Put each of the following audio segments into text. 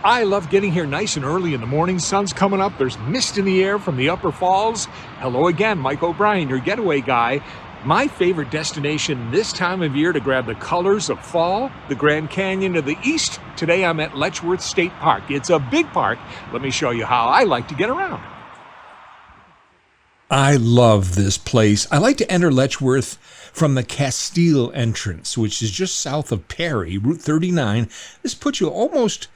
I love getting here nice and early in the morning. Sun's coming up. There's mist in the air from the upper falls. Hello again, Mike O'Brien, your getaway guy. My favorite destination this time of year to grab the colors of fall, the Grand Canyon to the east. Today I'm at Letchworth State Park. It's a big park. Let me show you how I like to get around. I love this place. I like to enter Letchworth from the Castile entrance, which is just south of Perry, Route 39. This puts you almost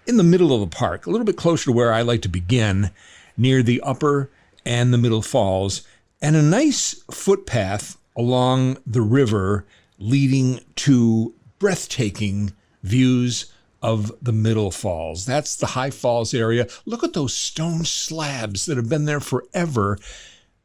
in the middle of the park, a little bit closer to where I like to begin, near the upper and the middle falls, and a nice footpath along the river leading to breathtaking views of the middle falls. That's the High Falls area. Look at those stone slabs that have been there forever,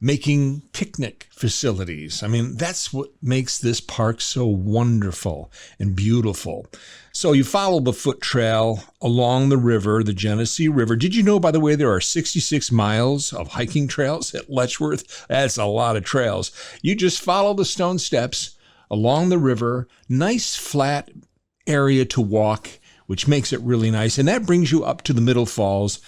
making picnic facilities. I mean, that's what makes this park so wonderful and beautiful. So you follow the foot trail along the river, the Genesee River. Did you know, by the way, there are 66 miles of hiking trails at Letchworth? That's a lot of trails. You just follow the stone steps along the river, nice flat area to walk, which makes it really nice. And that brings you up to the Middle Falls,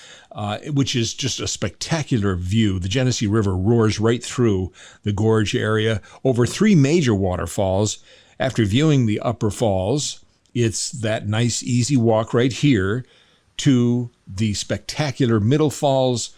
which is just a spectacular view. The Genesee River roars right through the gorge area over three major waterfalls. After viewing the upper falls, it's that nice, easy walk right here to the spectacular Middle Falls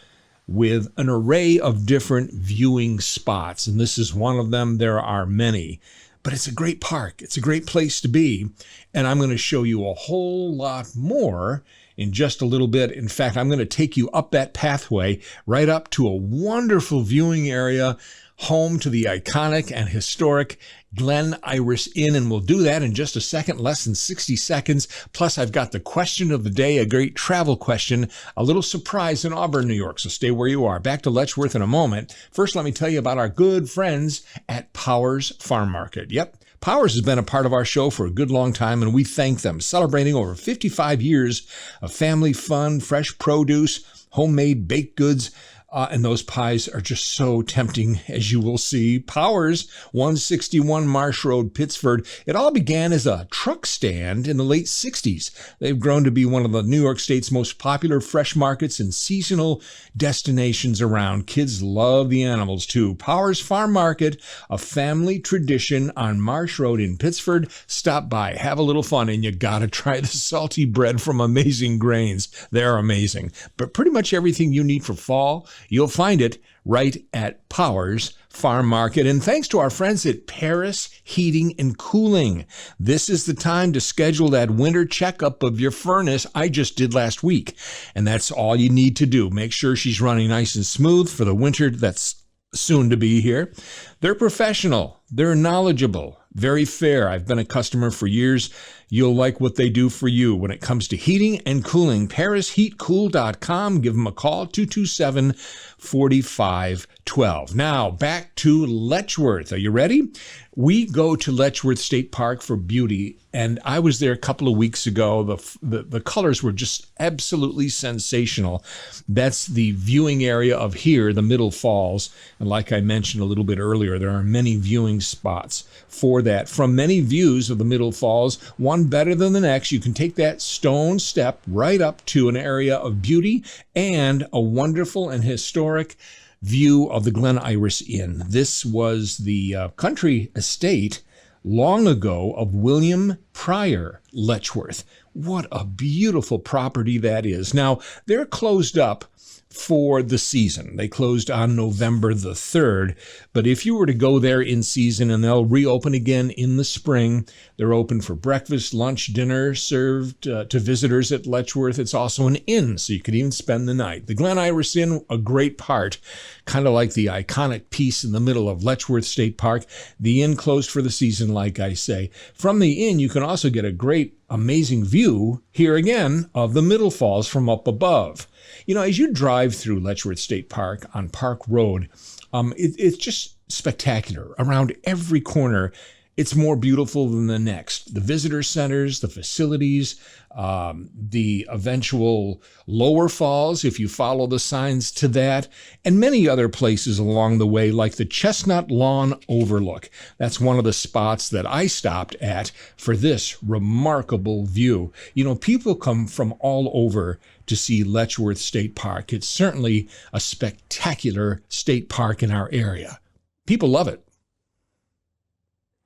with an array of different viewing spots. And this is one of them. There are many. But it's a great park. It's a great place to be. And I'm going to show you a whole lot more in just a little bit. In fact, I'm going to take you up that pathway right up to a wonderful viewing area, home to the iconic and historic Glen Iris Inn, and we'll do that in just a second, less than 60 seconds. Plus, I've got the question of the day, a great travel question, a little surprise in Auburn, New York, so stay where you are. Back to Letchworth in a moment. First, let me tell you about our good friends at Powers Farm Market. Yep, Powers has been a part of our show for a good long time, and we thank them, celebrating over 55 years of family fun, fresh produce, homemade baked goods, and those pies are just so tempting, as you will see. Powers, 161 Marsh Road, Pittsford. It all began as a truck stand in the late 60s. They've grown to be one of the New York State's most popular fresh markets and seasonal destinations around. Kids love the animals, too. Powers Farm Market, a family tradition on Marsh Road in Pittsford. Stop by, have a little fun, and you gotta try the salty bread from Amazing Grains. They're amazing. But pretty much everything you need for fall, you'll find it right at Powers Farm Market. And thanks to our friends at Paris Heating and Cooling. This is the time to schedule that winter checkup of your furnace. I just did last week. And that's all you need to do. Make sure she's running nice and smooth for the winter that's soon to be here. They're professional. They're knowledgeable. Very fair. I've been a customer for years. You'll like what they do for you when it comes to heating and cooling. ParisHeatCool.com. Give them a call, 227-4512. Now, back to Letchworth. Are you ready? We go to Letchworth State Park for beauty, and I was there a couple of weeks ago. The colors were just absolutely sensational. That's the viewing area of here, the Middle Falls. And like I mentioned a little bit earlier, there are many viewing spots for that. From many views of the Middle Falls, one better than the next, you can take that stone step right up to an area of beauty and a wonderful and historic view of the Glen Iris Inn. This was the country estate long ago of William Pryor Letchworth. What a beautiful property that is. Now, they're closed up for the season. They closed on November the 3rd, but if you were to go there in season, and they'll reopen again in the spring, they're open for breakfast, lunch, dinner, served to visitors at Letchworth. It's also an inn, so you could even spend the night. The Glen Iris Inn, a great part, kind of like the iconic piece in the middle of Letchworth State Park. The inn closed for the season, like I say. From the inn, you can also get a great, amazing view, here again, of the Middle Falls from up above. You know, as you drive through Letchworth State Park on Park Road, it's just spectacular. Around every corner it's more beautiful than the next. The visitor centers, the facilities, the eventual lower falls, if you follow the signs to that, and many other places along the way, like the Chestnut Lawn Overlook. That's one of the spots that I stopped at for this remarkable view. You know, people come from all over to see Letchworth State Park. It's certainly a spectacular state park in our area. People love it.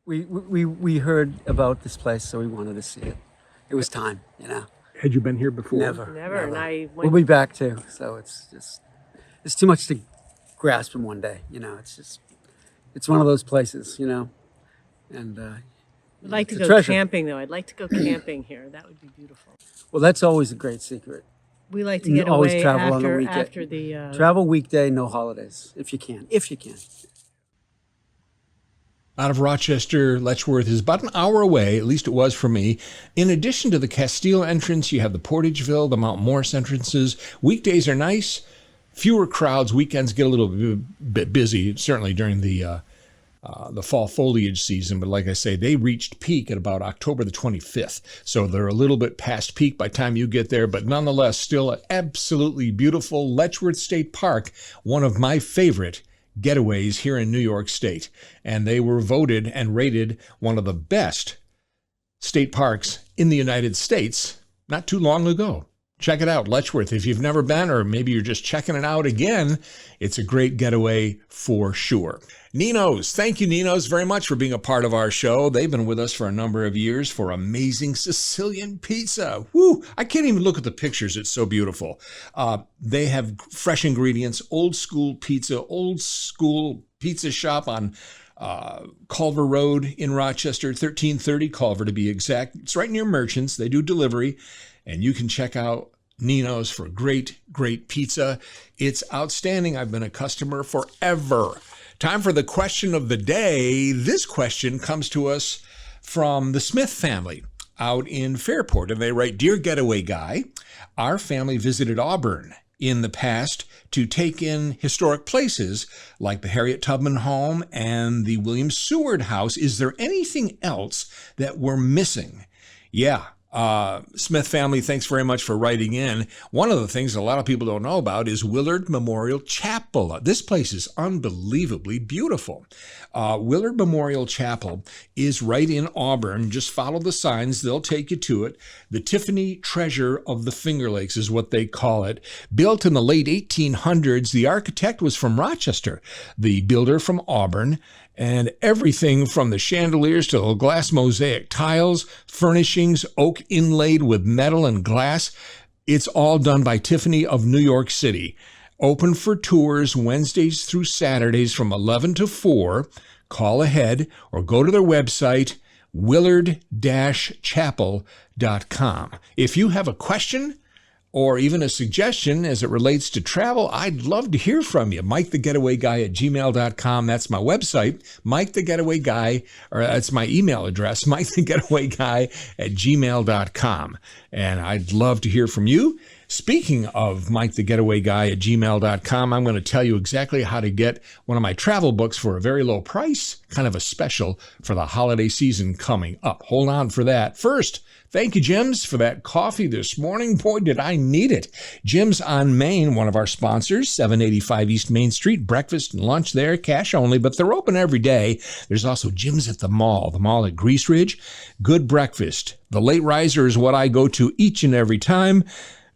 We heard about this place, so we wanted to see it. It was time, you know. Had you been here before? Never. And We'll be back too. So it's too much to grasp in one day, you know. It's one of those places, you know. And I'd like to it's a go treasure. camping, though. I'd like to go camping here. That would be beautiful. Well, that's always a great secret. We like to You get always away travel on the weekend. after the. Travel weekday, no holidays, if you can. If you can. Out of Rochester, Letchworth is about an hour away, at least it was for me. In addition to the Castile entrance, you have the Portageville, the Mount Morris entrances. Weekdays are nice, fewer crowds. Weekends get a little bit busy, certainly during the fall foliage season. But like I say, they reached peak at about October the 25th. So they're a little bit past peak by the time you get there, but nonetheless, still an absolutely beautiful Letchworth State Park, one of my favorite getaways here in New York State. And they were voted and rated one of the best state parks in the United States not too long ago. Check it out, Letchworth. If you've never been, or maybe you're just checking it out again, it's a great getaway for sure. Nino's. Thank you, Nino's, very much for being a part of our show. They've been with us for a number of years for amazing Sicilian pizza. Woo! I can't even look at the pictures. It's so beautiful. They have fresh ingredients, old school pizza shop on Culver Road in Rochester, 1330 Culver to be exact. It's right near Merchants. They do delivery, and you can check out Nino's for great, great pizza. It's outstanding. I've been a customer forever. Time for the question of the day. This question comes to us from the Smith family out in Fairport, and they write, "Dear Getaway Guy, our family visited Auburn in the past to take in historic places like the Harriet Tubman home and the William Seward house. Is there anything else that we're missing?" Yeah. Smith family, thanks very much for writing in. One of the things a lot of people don't know about is Willard Memorial Chapel. This place is unbelievably beautiful. Willard Memorial Chapel is right in Auburn. Just follow the signs. They'll take you to it. The Tiffany Treasure of the Finger Lakes is what they call it. Built in the late 1800s, the architect was from Rochester, the builder from Auburn. And everything from the chandeliers to the glass mosaic tiles, furnishings, oak inlaid with metal and glass, it's all done by Tiffany of New York City. Open for tours Wednesdays through Saturdays from 11 to 4. Call ahead or go to their website, willard-chapel.com. If you have a question or even a suggestion as it relates to travel, I'd love to hear from you. MikeTheGetawayGuy@gmail.com. That's my website. MikeTheGetawayGuy, or that's my email address, MikeTheGetawayGuy@gmail.com. And I'd love to hear from you. Speaking of MikeTheGetawayGuy@gmail.com, I'm going to tell you exactly how to get one of my travel books for a very low price, kind of a special for the holiday season coming up. Hold on for that. First, thank you, Jim's, for that coffee this morning. Boy, did I need it. Jim's on Main, one of our sponsors, 785 East Main Street. Breakfast and lunch there, cash only, but they're open every day. There's also Jim's at the mall at Grease Ridge. Good breakfast. The late riser is what I go to each and every time.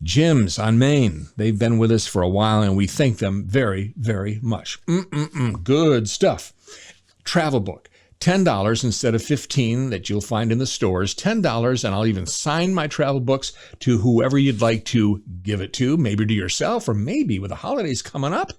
Jim's on Main. They've been with us for a while, and we thank them very, very much. Good stuff. Travel book. $10 instead of $15 that you'll find in the stores. $10, and I'll even sign my travel books to whoever you'd like to give it to, maybe to yourself, or maybe with the holidays coming up,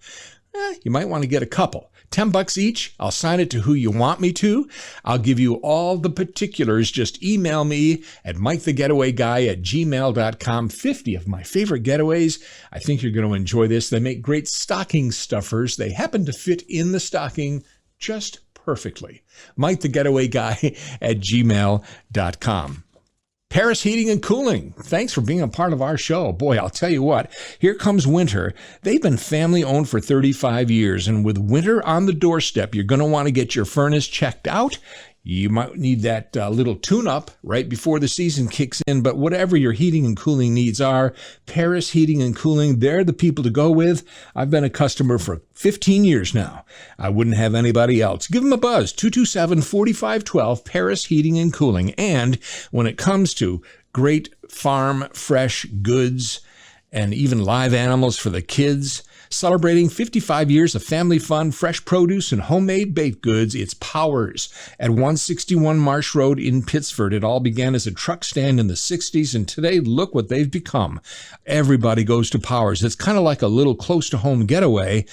you might want to get a couple. $10 each. I'll sign it to who you want me to. I'll give you all the particulars. Just email me at MikeTheGetawayGuy@gmail.com. 50 of my favorite getaways. I think you're going to enjoy this. They make great stocking stuffers. They happen to fit in the stocking just perfectly. MikeTheGetawayGuy@gmail.com. Paris Heating and Cooling, thanks for being a part of our show. Boy, I'll tell you what, here comes winter. They've been family-owned for 35 years, and with winter on the doorstep, you're going to want to get your furnace checked out. You might need that little tune-up right before the season kicks in, but whatever your heating and cooling needs are, Paris Heating and Cooling, they're the people to go with. I've been a customer for 15 years now. I wouldn't have anybody else. Give them a buzz, 227-4512, Paris Heating and Cooling. And when it comes to great farm fresh goods and even live animals for the kids, celebrating 55 years of family fun, fresh produce, and homemade baked goods, it's Powers at 161 Marsh Road in Pittsford. It all began as a truck stand in the 60s, and today, look what they've become. Everybody goes to Powers. It's kind of like a little close-to-home getaway.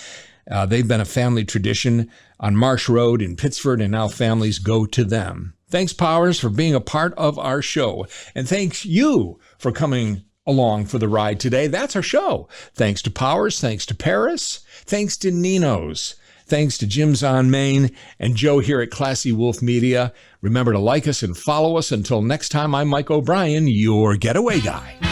They've been a family tradition on Marsh Road in Pittsford, and now families go to them. Thanks, Powers, for being a part of our show. And thanks you for coming along for the ride today. That's our show. Thanks to Powers, thanks to Paris, thanks to Nino's, thanks to Jim's on Main, and Joe here at Classy Wolf Media. Remember to like us and follow us. Until next time, I'm Mike O'Brien, your Getaway Guy.